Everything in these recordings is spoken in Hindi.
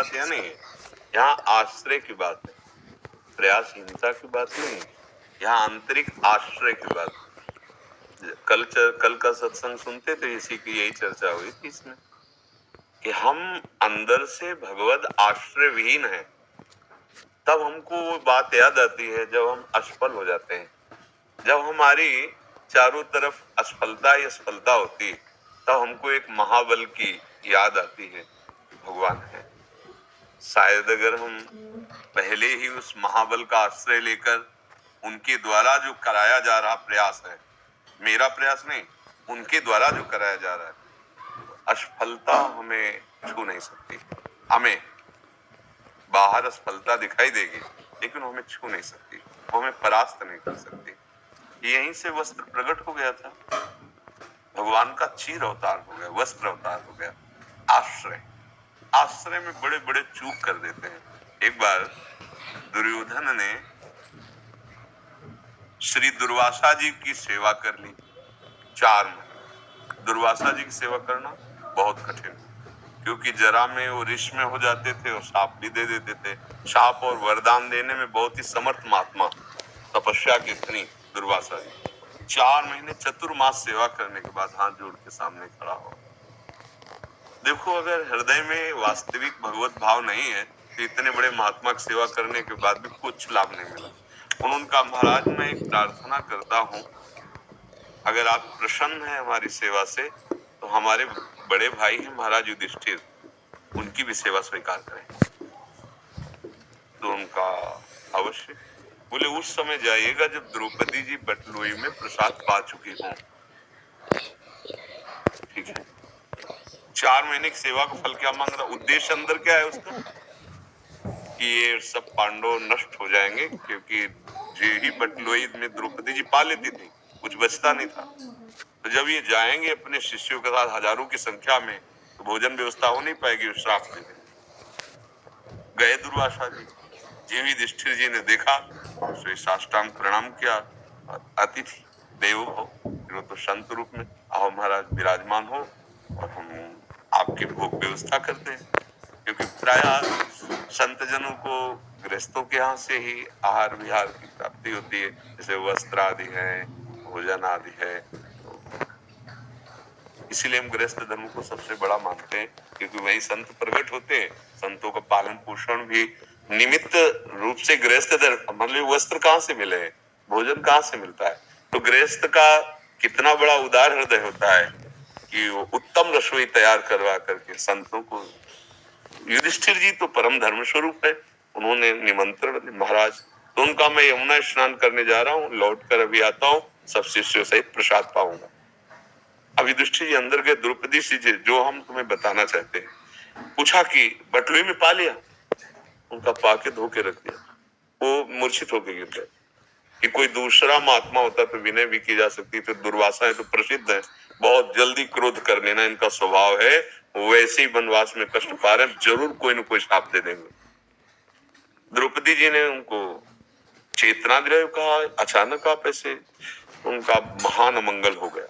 बात यहाँ नहीं है, यहाँ आश्रय की बात है, प्रयासहीनता की बात नहीं है, यहाँ आंतरिक आश्रय की बात है। कल का सत्संग सुनते थे, इसी की यही चर्चा हुई थी इसमें कि हम अंदर से भगवद आश्रय विहीन हैं। तब हमको वो बात याद आती है जब हम असफल हो जाते हैं, जब हमारी चारों तरफ असफलता ही असफलता होती है, तब हमको एक महाबल की याद आती है, भगवान है। शायद अगर हम पहले ही उस महाबल का आश्रय लेकर उनके द्वारा जो कराया जा रहा प्रयास है, मेरा प्रयास नहीं, उनके द्वारा जो कराया जा रहा है, असफलता हमें छू नहीं सकती। हमें बाहर असफलता दिखाई देगी लेकिन हमें छू नहीं सकती, वो हमें परास्त नहीं कर सकती। यहीं से वस्त्र प्रकट हो गया था, भगवान का चीर अवतार हो गया, वस्त्र अवतार हो गया। आश्रय, आश्रय में बड़े बड़े चूक कर देते हैं। एक बार दुर्योधन ने श्री दुर्वासा जी की सेवा कर ली 4 महीने। दुर्वासा जी की सेवा करना बहुत कठिन, क्योंकि जरा में वो ऋष में हो जाते थे और शाप भी दे देते थे। शाप और वरदान देने में बहुत ही समर्थ महात्मा, तपस्या की धनी दुर्वासा जी 4 महीने चतुर्मास सेवा करने के बाद हाथ जोड़ के सामने खड़ा हो। देखो, अगर हृदय में वास्तविक भगवत भाव नहीं है तो इतने बड़े महात्मा की सेवा करने के बाद भी कुछ लाभ नहीं मिला। उन्होंने कहा, महाराज मैं एक प्रार्थना करता हूँ, अगर आप प्रसन्न हैं हमारी सेवा से तो हमारे बड़े भाई हैं महाराज युधिष्ठिर, उनकी भी सेवा स्वीकार करें। तो उनका अवश्य। बोले उस समय जाइएगा जब द्रौपदी जी बटलोई में प्रसाद पा चुकी हों। ठीक है, 4 महीने की सेवा का फल क्या मांग रहा, उद्देश्य अंदर क्या है उसका, कि ये सब पांडव नष्ट हो जाएंगे, क्योंकि जो ही बटलोई में द्रौपदी जी पा लेती थी कुछ बचता नहीं था। तो जब ये जाएंगे अपने शिष्यों के साथ हजारों की संख्या में, तो भोजन व्यवस्था हो नहीं पाएगी, श्राप दे देंगे। गए दुर्वासा जी, जीव युधिष्ठिर जी ने देखा, तो साष्टांग प्रणाम किया, अतिथि देवो भव, तो संत रूप में आओ महाराज विराजमान हो और हम आपकी भोग व्यवस्था करते हैं। क्योंकि प्रायः संत जनों को गृहस्थों के यहाँ से ही आहार विहार की प्राप्ति होती है, जैसे वस्त्र आदि है, भोजन आदि है। इसीलिए हम गृहस्थ धर्म को सबसे बड़ा मानते हैं, क्योंकि वही संत प्रकट होते हैं। संतों का पालन पोषण भी निमित्त रूप से गृहस्थ धर्म, मतलब वस्त्र कहाँ से मिले हैं, भोजन कहाँ से मिलता है। तो गृहस्थ का कितना बड़ा उदार हृदय होता है कि वो उत्तम रसोई तैयार करवा करके संतों को। युधिष्ठिर जी तो परम धर्म स्वरूप है, उन्होंने निमंत्रण, महाराज तो उनका मैं यमुना स्नान करने जा रहा हूँ, लौट कर अभी आता हूँ, सब शिष्यों सहित प्रसाद पाऊंगा। अब युधिष्ठिर जी अंदर गए, द्रौपदी जी जो हम तुम्हें बताना चाहते हैं, पूछा कि बटलुई में पा लिया, उनका पाके धो के रख दिया। वो मूर्छित होकर गिर गए कि कोई दूसरा महात्मा होता तो विनय भी की जा सकती थी। दुर्वासा है तो प्रसिद्ध है, बहुत जल्दी क्रोध कर लेना इनका स्वभाव है, वैसे ही वनवास में कष्ट पा रहे, जरूर कोई न कोई शाप दे देंगे। द्रौपदी जी ने उनको चेतना दिलाई, कहा अचानक आप ऐसे, उनका महान अमंगल हो गया।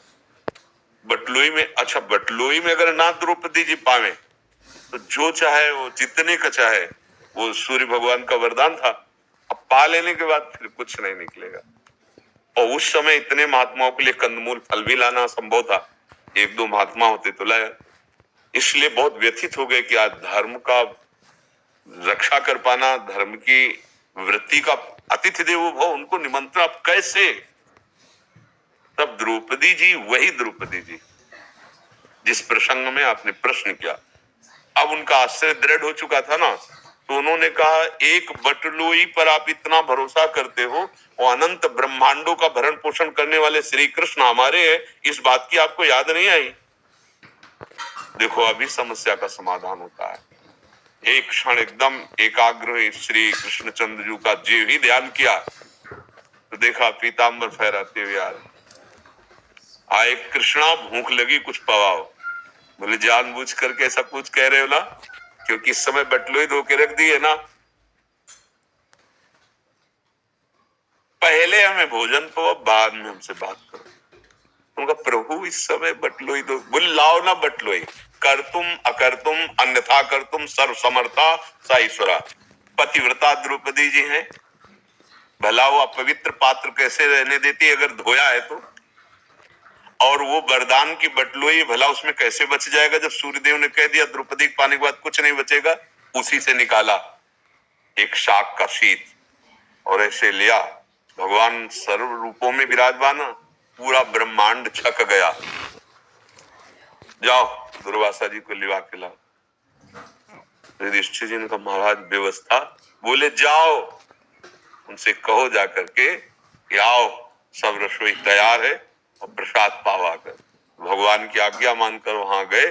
बटलोई में, अच्छा बटलोई में अगर ना द्रौपदी जी पावे तो जो चाहे वो, जितने का चाहे, वो सूर्य भगवान का वरदान था। अब पा लेने के बाद फिर कुछ नहीं निकलेगा। और उस समय इतने महात्माओं के लिए कंदमूल फल भी लाना संभव था, 1-2 महात्मा होते तो लाया। इसलिए बहुत व्यथित हो गए कि आज धर्म का रक्षा कर पाना, धर्म की वृत्ति का, अतिथि देवो भव, उनको निमंत्रण अब कैसे। तब द्रौपदी जी, वही द्रौपदी जी जिस प्रसंग में आपने प्रश्न किया, अब उनका आश्रय दृढ़ हो चुका था ना, तो उन्होंने कहा एक बटलोई पर आप इतना भरोसा करते हो, और अनंत ब्रह्मांडों का भरण पोषण करने वाले श्री कृष्ण हमारे हैं, इस बात की आपको याद नहीं आई। देखो अभी समस्या का समाधान होता है। एक क्षण एकदम एकाग्र श्री कृष्णचंद्र जी का जीव ही ध्यान किया तो देखा पीताम्बर फहराते हुए आ रहे। आए कृष्णा भूख लगी कुछ पवाओ। बोले जानबूझ करके ऐसा कुछ कह रहे हो ना, क्योंकि इस समय बटलोई धो के रख दी है ना, पहले हमें भोजन पाओ, बाद में हमसे बात करो। उनका प्रभु इस समय बटलोई दो, बोले लाओ ना बटलोई, कर तुम अकर तुम अन्यथा कर तुम सर्व समर्था सा ईश्वरा। पतिव्रता द्रौपदी जी हैं, भला वो अपवित्र पात्र कैसे रहने देती अगर धोया है तो, और वो वरदान की बटलोई भला उसमें कैसे बच जाएगा जब सूर्यदेव ने कह दिया द्रौपदी के पानी के बाद कुछ नहीं बचेगा। उसी से निकाला एक शाक का शीत और ऐसे लिया, भगवान सर्व रूपों में विराजमान, पूरा ब्रह्मांड छक गया। जाओ दुर्वासा जी को लिवा के लाओ। युधिष्ठिर जी ने कहा महाराज व्यवस्था, बोले जाओ उनसे कहो जाकर के कि आओ सब रसोई तैयार है और प्रसाद पावा कर। भगवान की आज्ञा मानकर वहां गए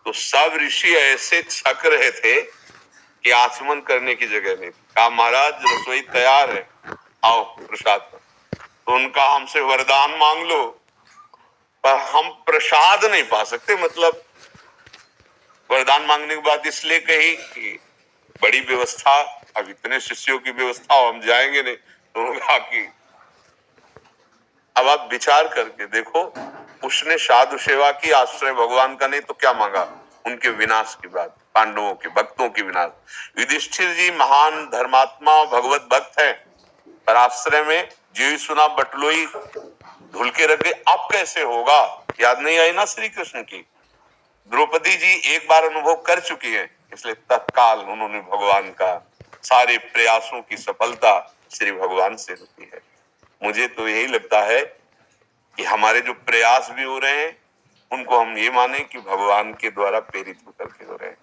तो सब ऋषि ऐसे छक रहे थे कि आचमन करने की जगह नहीं। कहा महाराज रसोई तैयार है, आओ प्रसाद पर। तो उनका हमसे वरदान मांग लो, पर हम प्रसाद नहीं पा सकते। मतलब वरदान मांगने के बाद इसलिए कही कि बड़ी व्यवस्था, अब इतने शिष्यों की व्यवस्था हम जाएंगे नहीं। तो उन्होंने कहा कि अब आप विचार करके देखो, उसने साधु सेवा की, आश्रय भगवान का नहीं तो क्या मांगा, उनके विनाश की बात, पांडवों के भक्तों की विनाश। युधिष्ठिर जी महान धर्मात्मा भगवत भक्त है, पर आश्रय में जो सुना बटलोई धुल के रख गए। अब कैसे होगा, याद नहीं आई ना श्री कृष्ण की। द्रौपदी जी एक बार अनुभव कर चुकी है, इसलिए तत्काल उन्होंने भगवान का सारे प्रयासों की सफलता श्री भगवान से होती है। मुझे तो यही लगता है कि हमारे जो प्रयास भी हो रहे हैं उनको हम ये माने कि भगवान के द्वारा प्रेरित होकर के हो रहे हैं।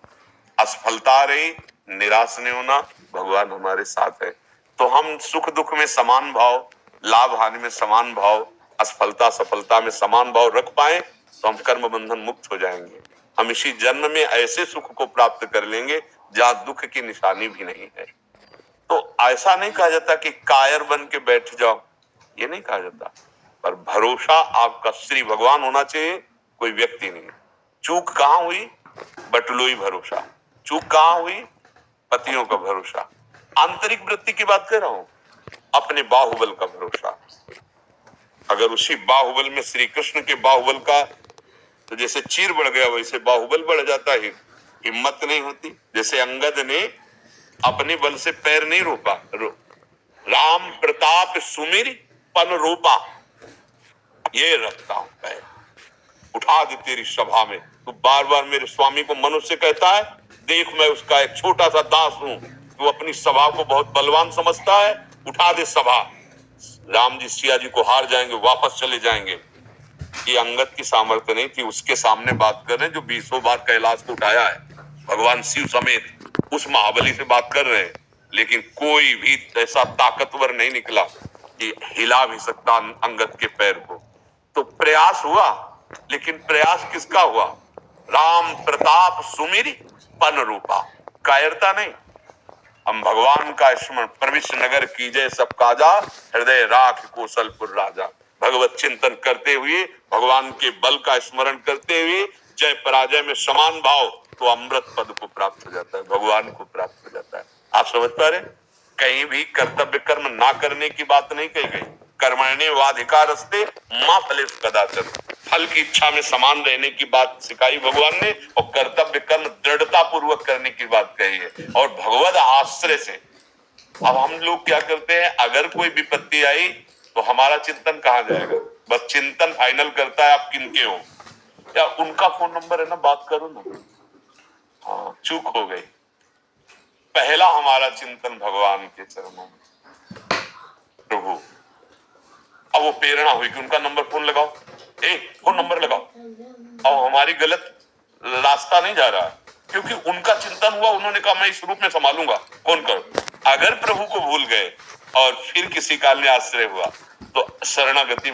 असफलता आ रही, निराश नहीं होना, भगवान हमारे साथ है। तो हम सुख दुख में समान भाव, लाभ हानि में समान भाव, असफलता सफलता में समान भाव रख पाए तो हम कर्म बंधन मुक्त हो जाएंगे। हम इसी जन्म में ऐसे सुख को प्राप्त कर लेंगे जहां दुख की निशानी भी नहीं है। तो ऐसा नहीं कहा जाता कि कायर बन के बैठ जाओ, ये नहीं कहा जाता, पर भरोसा आपका श्री भगवान होना चाहिए, कोई व्यक्ति नहीं। चूक कहां हुई, बटलोई भरोसा। चूक कहां हुई, पतियों का भरोसा। आंतरिक वृत्ति की बात कर रहा हूं, अपने बाहुबल का भरोसा। अगर उसी बाहुबल में श्री कृष्ण के बाहुबल का, तो जैसे चीर बढ़ गया वैसे बाहुबल बढ़ जाता है, हिम्मत नहीं होती। जैसे अंगद ने अपने बल से पैर नहीं रोका, राम प्रताप सुमिर पन रोपा, ये रखता हूं पैर, उठा दे तेरी सभा में। तू बार बार मेरे स्वामी को मनुष्य कहता है, देख मैं उसका एक छोटा सा दास हूं, तू अपनी सभा को बहुत बलवान समझता है, उठा दे सभा। राम जी सिया जी को हार जाएंगे, वापस चले जाएंगे। ये अंगद की सामर्थ्य नहीं थी, उसके सामने बात कर रहे हैं जो 20 बार कैलाश को उठाया है, भगवान शिव समेत, उस महाबली से बात कर रहे हैं। लेकिन कोई भी ऐसा ताकतवर नहीं निकला कि हिला भी सकता अंगद के पैर को। तो प्रयास हुआ, लेकिन प्रयास किसका हुआ, राम प्रताप सुमिर पन रूपा, कायरता नहीं। हम भगवान का स्मरण, प्रविष्ट नगर कीजय सब काजा, हृदय राख कौशलपुर राजा। भगवत चिंतन करते हुए, भगवान के बल का स्मरण करते हुए, जय पराजय में समान भाव, तो अमृत पद को प्राप्त हो जाता है, भगवान को प्राप्त हो जाता है। आप समझ पा रहे, कहीं भी कर्तव्य कर्म ना करने की बात नहीं कही गई। कर्मण्येवाधिकारस्ते मा फलेषु कदाचन, फल की इच्छा में समान रहने की बात सिखाई भगवान ने, और कर्तव्य कर्म दृढ़ता पूर्वक करने की बात कही है, और भगवत आश्रय से। अब हम लोग क्या करते हैं, अगर कोई विपत्ति आई तो हमारा चिंतन कहाँ जाएगा, बस चिंतन फाइनल करता है आप किनके हो, या उनका फोन नंबर है ना, बात करो ना। हाँ, चूक हो गई। पहला हमारा चिंतन भगवान के चरणों में, प्रभु। अब वो प्रेरणा हुई कि उनका नंबर फोन लगाओ, फोन नंबर लगाओ। अब हमारी गलत रास्ता नहीं जा रहा, क्योंकि उनका चिंतन हुआ, उन्होंने कहा मैं इस रूप में संभालूंगा, फोन करो। अगर प्रभु को भूल गए और फिर किसी काल में आश्रय हुआ तो शरणागति